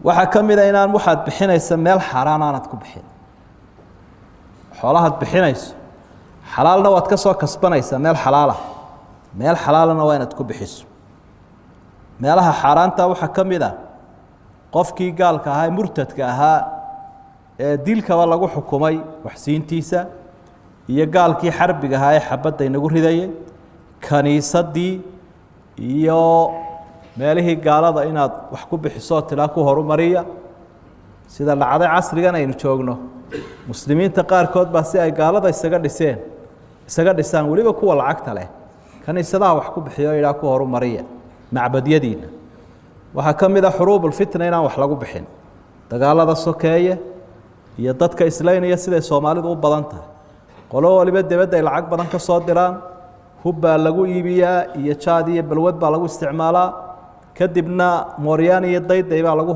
waxaa ka mid ah inaan waxaad bixinaysa meel xaraan aanad ku bixin xoolahaad bixinayso xalaalna waad ka soo kasbanaysaa meel xalaalana waa inaad ku bixiso meelaha xaaraanta waxaa ka mid ah qofkii gaalka ahaa murtadka ahaa ee dilkaba lagu xukumay waxsiintiisa iyo gaalkii xarbiga ahaa ee xabadda inagu ridayay kaniisadii iyo meelihii gaalada inaad wax ku bixiso tilaa ku horumariya sida lacagta casrigan aynu joogno muslimiinta qaarkood baa si ay gaalada isaga dhisaan waliba kuwa lacagta leh kaniisadaha wax ku bixiyo ilaa ku horumariya macbadyadiina waxaa ka mid ah xuruubul fitna inaan wax lagu bixin dagaalada sokeeye iyo dadka islaynaya siday Soomaalidu u badan tahay qolo waliba dibadda ay lacag badan ka soo diraan hubbaa lagu iibiyaa iyo jaad iyo balwad baa lagu isticmaalaa kadibna mooryaan iyo dayday baa lagu